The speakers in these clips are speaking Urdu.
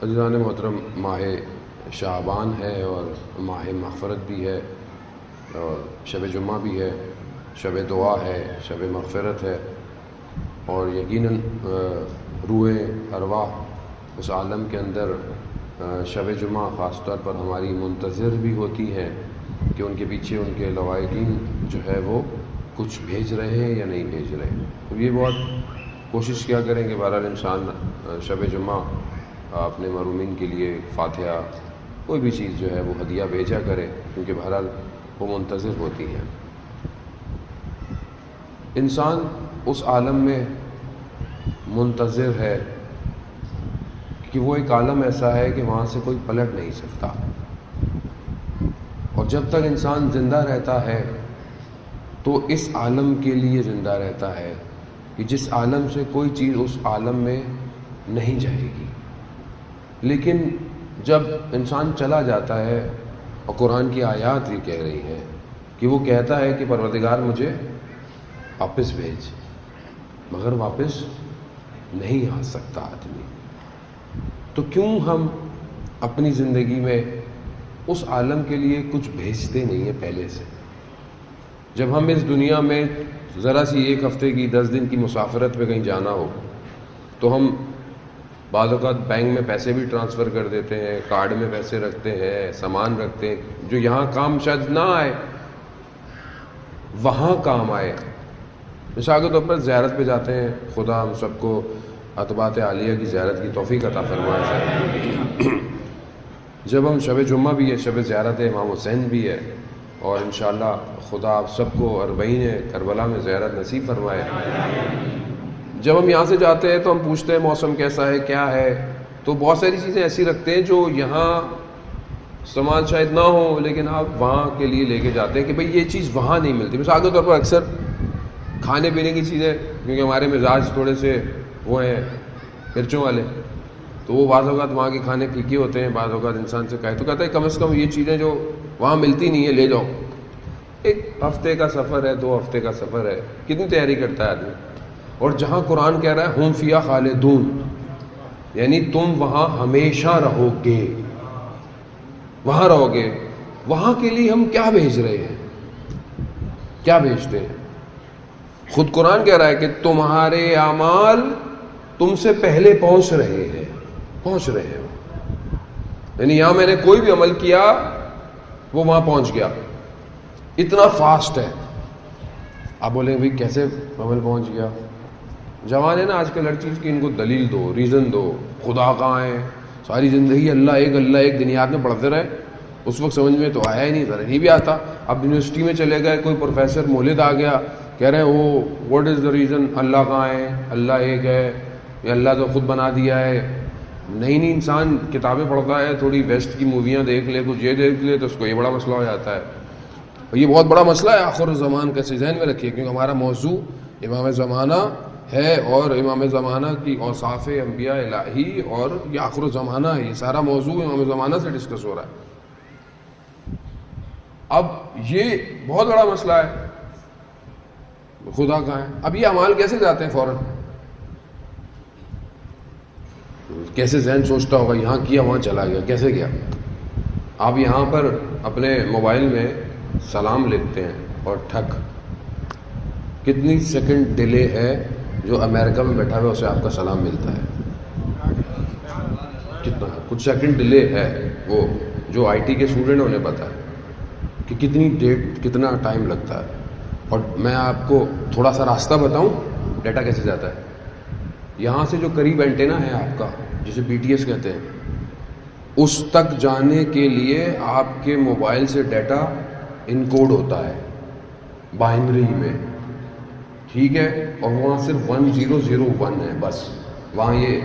عزیزان محترم، ماہ شعبان ہے اور ماہ مغفرت بھی ہے، اور شب جمعہ بھی ہے، شب دعا ہے، شب مغفرت ہے، اور یقیناً روح ارواح اس عالم کے اندر شب جمعہ خاص طور پر ہماری منتظر بھی ہوتی ہیں کہ ان کے پیچھے ان کے لوائقین جو ہے وہ کچھ بھیج رہے ہیں یا نہیں بھیج رہے ہیں۔ تو یہ بہت کوشش کیا کریں کہ بہرحال انسان شب جمعہ اپنے محرومین کے لیے فاتحہ کوئی بھی چیز جو ہے وہ ہدیہ بھیجا کرے، کیونکہ بہرحال وہ منتظر ہوتی ہیں۔ انسان اس عالم میں منتظر ہے کہ وہ ایک عالم ایسا ہے کہ وہاں سے کوئی پلٹ نہیں سکتا، اور جب تک انسان زندہ رہتا ہے تو اس عالم کے لیے زندہ رہتا ہے کہ جس عالم سے کوئی چیز اس عالم میں نہیں جائے گی۔ لیکن جب انسان چلا جاتا ہے، اور قرآن کی آیات یہ کہہ رہی ہیں کہ وہ کہتا ہے کہ پروردگار مجھے واپس بھیج، مگر واپس نہیں آ سکتا آدمی، تو کیوں ہم اپنی زندگی میں اس عالم کے لیے کچھ بھیجتے نہیں ہیں پہلے سے؟ جب ہم اس دنیا میں ذرا سی ایک ہفتے کی 10 دن کی مسافرت پہ کہیں جانا ہو تو ہم بعض اوقات بینک میں پیسے بھی ٹرانسفر کر دیتے ہیں، کارڈ میں پیسے رکھتے ہیں، سامان رکھتے ہیں جو یہاں کام شاید نہ آئے وہاں کام آئے۔ مثال کے طور پر زیارت پہ جاتے ہیں، خدا ہم سب کو عتبات عالیہ کی زیارت کی توفیق عطا فرمائے۔ جب ہم شب جمعہ بھی ہے، شب زیارت امام حسین بھی ہے، اور انشاءاللہ خدا آپ سب کو 40 کربلا میں زیارت نصیب فرمائے۔ جب ہم یہاں سے جاتے ہیں تو ہم پوچھتے ہیں موسم کیسا ہے، کیا ہے، تو بہت ساری چیزیں ایسی رکھتے ہیں جو یہاں استعمال شاید نہ ہو، لیکن آپ وہاں کے لیے لے کے جاتے ہیں کہ بھئی یہ چیز وہاں نہیں ملتی۔ مثال کے طور پر اکثر کھانے پینے کی چیزیں، کیونکہ ہمارے مزاج تھوڑے سے وہ ہیں مرچوں والے، تو وہ بعض اوقات وہاں کے کھانے پھیکے ہوتے ہیں، بعض اوقات انسان سے کہے تو کہتا ہے کم از کم یہ چیزیں جو وہاں ملتی نہیں ہے لے جاؤ۔ ایک ہفتے کا سفر ہے، 2 ہفتے کا سفر ہے، کتنی تیاری کرتا ہے آدمی؟ اور جہاں قرآن کہہ رہا ہے ہم فیہا خالدون، یعنی تم وہاں ہمیشہ رہو گے، وہاں رہو گے، وہاں کے لیے ہم کیا بھیج رہے ہیں، کیا بھیجتے ہیں؟ خود قرآن کہہ رہا ہے کہ تمہارے اعمال تم سے پہلے پہنچ رہے ہیں، پہنچ رہے ہیں، یعنی یہاں میں نے کوئی بھی عمل کیا وہ وہاں پہنچ گیا، اتنا فاسٹ ہے۔ آپ بولیں بھائی کیسے عمل پہنچ گیا؟ جوان ہے نا آج کل، ہر چیز کی ان کو دلیل دو، ریزن دو، خدا کہاں ہے، ساری زندگی اللہ ایک دنیات میں پڑھتے رہے، اس وقت سمجھ میں تو آیا ہی نہیں، ذرا نہیں بھی آتا۔ اب یونیورسٹی میں چلے گئے، کوئی پروفیسر مولد آ گیا، کہہ رہے ہیں وہ واٹ از دا ریزن، اللہ کہاں ہے، اللہ ایک ہے، یا اللہ تو خود بنا دیا ہے۔ نہیں انسان کتابیں پڑھتا ہے، تھوڑی ویسٹ کی موویاں دیکھ لے، کچھ یہ دیکھ لے، تو اس کو یہ بڑا مسئلہ ہو جاتا ہے، اور یہ بہت بڑا مسئلہ ہے آخر الزمان کا، ذہن میں رکھیے، کیونکہ ہمارا موضوع امام زمانہ ہے، اور امام زمانہ کی اوصاف انبیاء الہی، اور یہ آخر الزمانہ ہے، یہ سارا موضوع امام زمانہ سے ڈسکس ہو رہا ہے۔ اب یہ بہت بڑا مسئلہ ہے، خدا کہاں ہے؟ اب یہ اعمال کیسے جاتے ہیں فوراً؟ کیسے ذہن سوچتا ہوگا یہاں کیا وہاں چلا گیا، کیسے گیا؟ آپ یہاں پر اپنے موبائل میں سلام لکھتے ہیں اور ٹھک، کتنی سیکنڈ ڈیلے ہے جو امریکہ میں بیٹھا ہوا اسے آپ کا سلام ملتا ہے؟ کتنا کچھ سیکنڈ ڈیلے ہے، وہ جو آئی ٹی کے اسٹوڈنٹ انہیں پتہ ہے کہ کتنی ڈیٹ کتنا ٹائم لگتا ہے۔ اور میں آپ کو تھوڑا سا راستہ بتاؤں ڈیٹا کیسے جاتا ہے۔ یہاں سے جو قریب اینٹینا ہے آپ کا، جسے BTS کہتے ہیں، اس تک جانے کے لیے آپ کے موبائل سے ڈیٹا انکوڈ ہوتا ہے بائنری میں، ٹھیک ہے، اور وہاں صرف 1001 ہے بس، وہاں یہ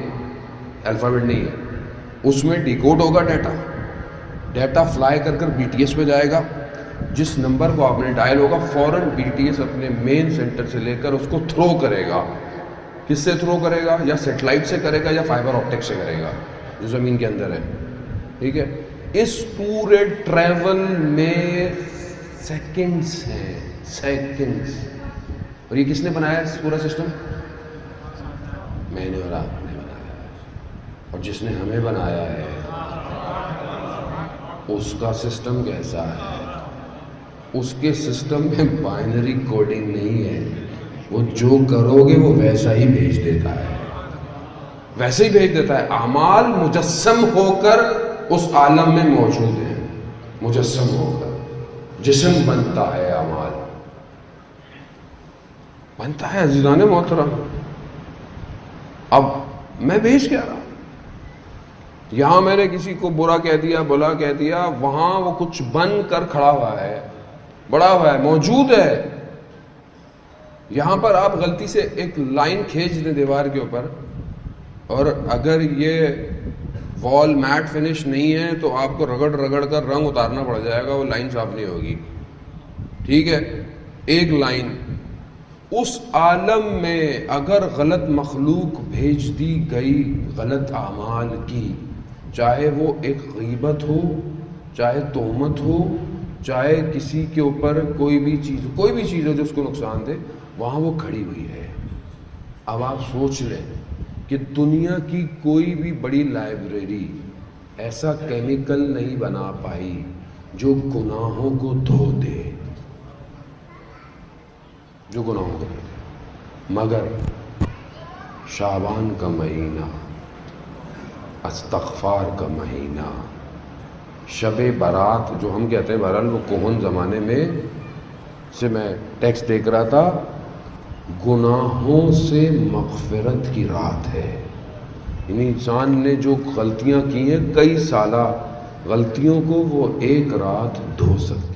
الفابیٹ نہیں ہے، اس میں ڈیکوڈ ہوگا ڈیٹا فلائی کر BTS پہ جائے گا، جس نمبر کو آپ نے ڈائل ہوگا فوراً BTS اپنے مین سینٹر سے لے کر اس کو تھرو کرے گا۔ کس سے تھرو کرے گا؟ یا سیٹلائٹ سے کرے گا یا فائبر آپٹک سے کرے گا جو زمین کے اندر ہے، ٹھیک ہے۔ اس پورے ٹریول میں سیکنڈز ہیں، سیکنڈز، اور یہ کس نے بنایا اس پورا سسٹم؟ میں نے اور آپ نے بنایا، اور جس نے ہمیں بنایا ہے اس کا سسٹم کیسا ہے؟ اس کے سسٹم میں بائنری کوڈنگ نہیں ہے. وہ جو کرو گے وہ ویسا ہی بھیج دیتا ہے، ویسے ہی بھیج دیتا ہے. اعمال مجسم ہو کر اس عالم میں موجود ہیں، مجسم ہو کر جسم بنتا ہے، اعمال بنتا ہے. عزیزان محترم، اب میں بھیج کیا رہا؟ یہاں میں نے کسی کو برا کہہ دیا، بلا کہہ دیا، وہاں وہ کچھ بن کر کھڑا ہوا ہے، بڑا ہوا ہے، موجود ہے. یہاں پر آپ غلطی سے ایک لائن کھینچ دیں دیوار کے اوپر، اور اگر یہ وال میٹ فنش نہیں ہے تو آپ کو رگڑ رگڑ کر رنگ اتارنا پڑ جائے گا، وہ لائن صاف نہیں ہوگی. ٹھیک ہے، ایک لائن. اس عالم میں اگر غلط مخلوق بھیج دی گئی غلط اعمال کی، چاہے وہ ایک غیبت ہو، چاہے تہمت ہو، چاہے کسی کے اوپر کوئی بھی چیز ہو جو اس کو نقصان دے، وہاں وہ کھڑی ہوئی ہے. اب آپ سوچ لیں کہ دنیا کی کوئی بھی بڑی لائبریری ایسا کیمیکل نہیں بنا پائی جو گناہوں کو دھو دے، جو گناہوں کو دھو دے. مگر شعبان کا مہینہ، استغفار کا مہینہ، شب برات جو ہم کہتے ہیں، بہرحال وہ کوہن زمانے میں سے میں ٹیکسٹ دیکھ رہا تھا، گناہوں سے مغفرت کی رات ہے. یعنی انسان نے جو غلطیاں کی ہیں، کئی سالہ غلطیوں کو وہ ایک رات دھو سکتا